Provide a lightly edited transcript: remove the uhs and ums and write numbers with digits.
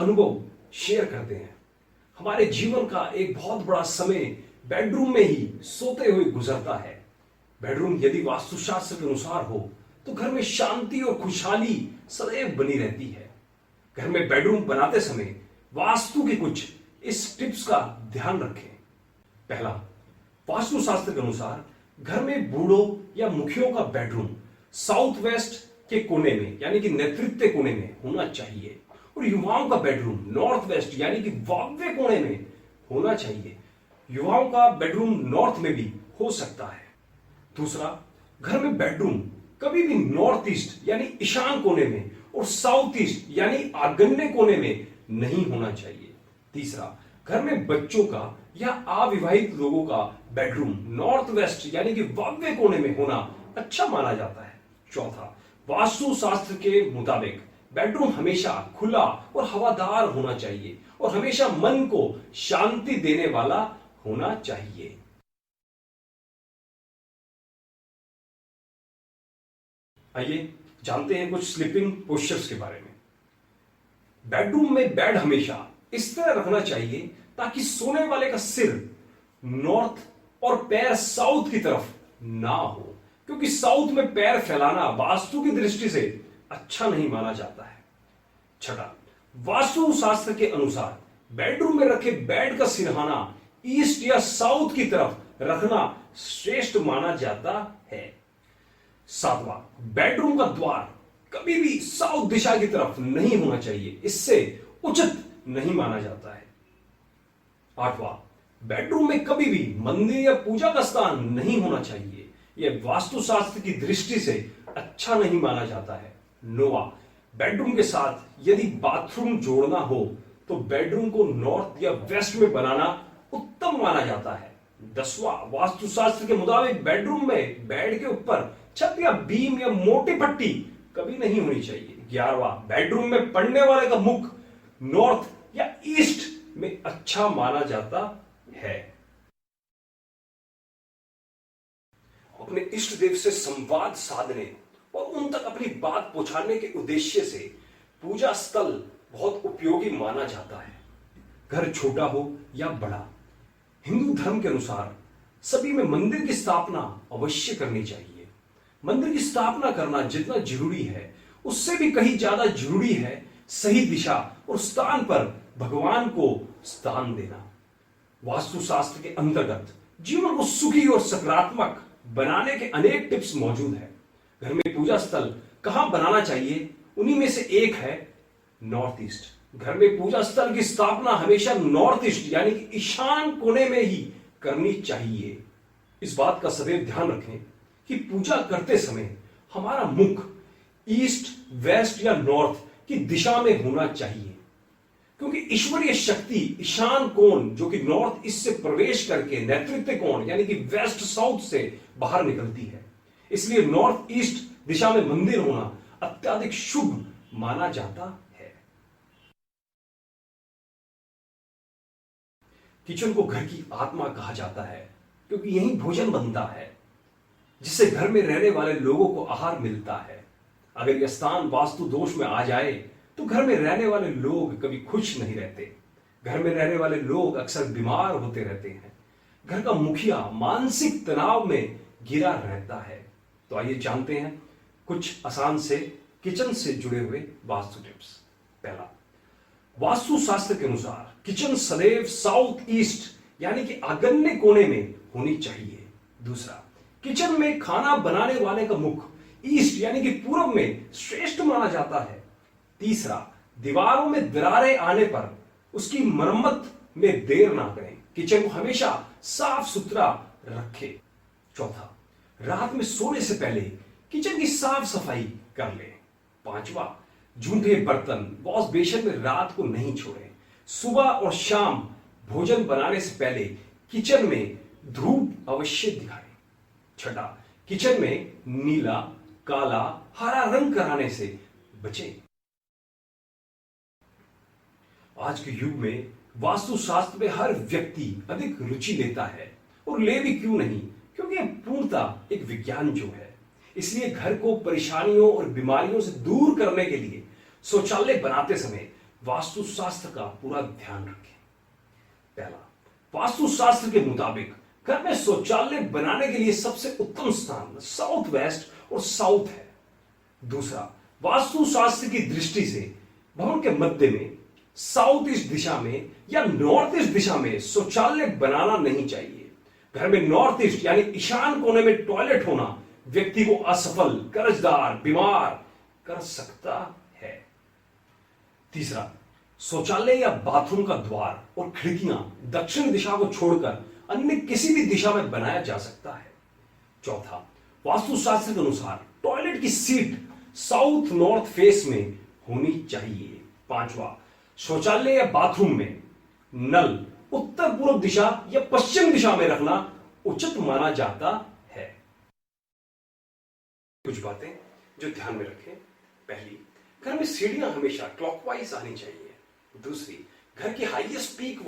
अनुभव शेयर करते हैं। हमारे जीवन का एक बहुत बड़ा समय बेडरूम में ही सोते हुए गुजरता है। बेडरूम यदि वास्तुशास्त्र के अनुसार हो तो घर में शांति और खुशहाली सदैव बनी रहती है। घर में बेडरूम बनाते समय वास्तु के कुछ इस टिप्स का ध्यान रखें। पहला, वास्तुशास्त्र के अनुसार घर में बूढ़ों या मुखियों का बेडरूम साउथ वेस्ट के कोने में यानी कि नेतृत्व कोने में होना चाहिए और युवाओं का बेडरूम नॉर्थ वेस्ट यानी कि वायव्य कोने में होना चाहिए। युवाओं का बेडरूम नॉर्थ में भी हो सकता है। दूसरा, घर में बेडरूम कभी भी नॉर्थ ईस्ट यानी ईशान कोने में और साउथ ईस्ट यानी आग्नेय कोने में नहीं होना चाहिए। तीसरा, घर में बच्चों का या अविवाहित लोगों का बेडरूम नॉर्थ वेस्ट यानी कि वायव्य कोने में होना अच्छा माना जाता है। चौथा, वास्तु शास्त्र के मुताबिक बेडरूम हमेशा खुला और हवादार होना चाहिए और हमेशा मन को शांति देने वाला होना चाहिए। आइए जानते हैं कुछ स्लीपिंग पोस्चर्स के बारे में। बेडरूम में बेड हमेशा इस तरह रखना चाहिए ताकि सोने वाले का सिर नॉर्थ और पैर साउथ की तरफ ना हो, क्योंकि साउथ में पैर फैलाना वास्तु की दृष्टि से अच्छा नहीं माना जाता है। छठा, वास्तु शास्त्र के अनुसार बेडरूम में रखे बेड का सिरहाना ईस्ट या साउथ की तरफ रखना श्रेष्ठ माना जाता है। सातवां, बेडरूम का द्वार कभी भी साउथ दिशा की तरफ नहीं होना चाहिए, इससे उचित नहीं माना जाता है। आठवां, बेडरूम में कभी भी मंदिर या पूजा का स्थान नहीं होना चाहिए, यह वास्तुशास्त्र की दृष्टि से अच्छा नहीं माना जाता है। नौवां, बेडरूम के साथ यदि बाथरूम जोड़ना हो तो बेडरूम को नॉर्थ या वेस्ट में बनाना उत्तम माना जाता है। 10वां, वास्तुशास्त्र के मुताबिक बेडरूम में बेड के ऊपर छत या बीम या मोटी पट्टी कभी नहीं होनी चाहिए। 11वां, बेडरूम में पड़ने वाले का मुख नॉर्थ या ईस्ट में अच्छा माना जाता है। अपने इष्ट देव से संवाद साधने और उन तक अपनी बात पहुंचाने के उद्देश्य से पूजा स्थल बहुत उपयोगी माना जाता है। घर छोटा हो या बड़ा, हिंदू धर्म के अनुसार सभी में मंदिर की स्थापना अवश्य करनी चाहिए। मंदिर की स्थापना करना जितना जरूरी है उससे भी कहीं ज्यादा जरूरी है सही दिशा और स्थान पर भगवान को स्थान देना। वास्तुशास्त्र के अंतर्गत जीवन को सुखी और सकारात्मक बनाने के अनेक टिप्स मौजूद है। घर में पूजा स्थल कहां बनाना चाहिए, उन्हीं में से एक है नॉर्थ ईस्ट। घर में पूजा स्थल की स्थापना हमेशा नॉर्थ ईस्ट यानी कि ईशान कोने में ही करनी चाहिए। इस बात का सदैव ध्यान रखें कि पूजा करते समय हमारा मुख ईस्ट, वेस्ट या नॉर्थ की दिशा में होना चाहिए, क्योंकि ईश्वरीय शक्ति ईशान कोण जो कि नॉर्थ ईस्ट से प्रवेश करके नेतृत्व कोण यानी कि वेस्ट साउथ से बाहर निकलती है। इसलिए नॉर्थ ईस्ट दिशा में मंदिर होना अत्यधिक शुभ माना जाता है। किचन को घर की आत्मा कहा जाता है, क्योंकि यहीं भोजन बनता है जिससे घर में रहने वाले लोगों को आहार मिलता है। अगर यह स्थान वास्तु दोष में आ जाए तो घर में रहने वाले लोग कभी खुश नहीं रहते। घर में रहने वाले लोग अक्सर बीमार होते रहते हैं। घर का मुखिया मानसिक तनाव में घिरा रहता है। तो आइए जानते हैं कुछ आसान से किचन से जुड़े हुए वास्तु टिप्स। पहला, वास्तु शास्त्र के अनुसार किचन सदैव साउथ ईस्ट यानी कि आग्नेय कोने में होनी चाहिए। दूसरा, किचन में खाना बनाने वाले का मुख ईस्ट यानी कि पूर्व में श्रेष्ठ माना जाता है। तीसरा, दीवारों में दरारें आने पर उसकी मरम्मत में देर ना करें। किचन को हमेशा साफ सुथरा रखें। चौथा, रात में सोने से पहले किचन की साफ सफाई कर लें। पांचवा, झूठे बर्तन वॉश बेसिन में रात को नहीं छोड़ें। सुबह और शाम भोजन बनाने से पहले किचन में धूप अवश्य दिखाएं। छठा, किचन में नीला, काला, हरा रंग कराने से बचें। आज के युग में वास्तुशास्त्र में हर व्यक्ति अधिक रुचि लेता है, और ले भी क्यों नहीं, क्योंकि यह पूर्णतः एक विज्ञान जो है। इसलिए घर को परेशानियों और बीमारियों से दूर करने के लिए शौचालय बनाते समय वास्तुशास्त्र का पूरा ध्यान रखें। पहला, वास्तुशास्त्र के मुताबिक घर में शौचालय बनाने के लिए सबसे उत्तम स्थान साउथ वेस्ट और साउथ है। दूसरा, वास्तुशास्त्र की दृष्टि से भवन के मध्य में, साउथ ईस्ट दिशा में या नॉर्थ ईस्ट दिशा में शौचालय बनाना नहीं चाहिए। घर में नॉर्थ ईस्ट यानी ईशान कोने में टॉयलेट होना व्यक्ति को असफल, कर्जदार, बीमार कर सकता है। तीसरा, शौचालय या बाथरूम का द्वार और खिड़कियां दक्षिण दिशा को छोड़कर अन्य किसी भी दिशा में बनाया जा सकता है। चौथा, वास्तुशास्त्र के अनुसार टॉयलेट की सीट साउथ नॉर्थ फेस में होनी चाहिए। पांचवा, शौचालय या बाथरूम में नल उत्तर पूर्व दिशा या पश्चिम दिशा में रखना उचित माना जाता है। कुछ बातें जो ध्यान में रखें। पहली, घर में सीढ़ियां हमेशा क्लॉकवाइज आनी चाहिए। दूसरी, घर की हाईएस्ट पीक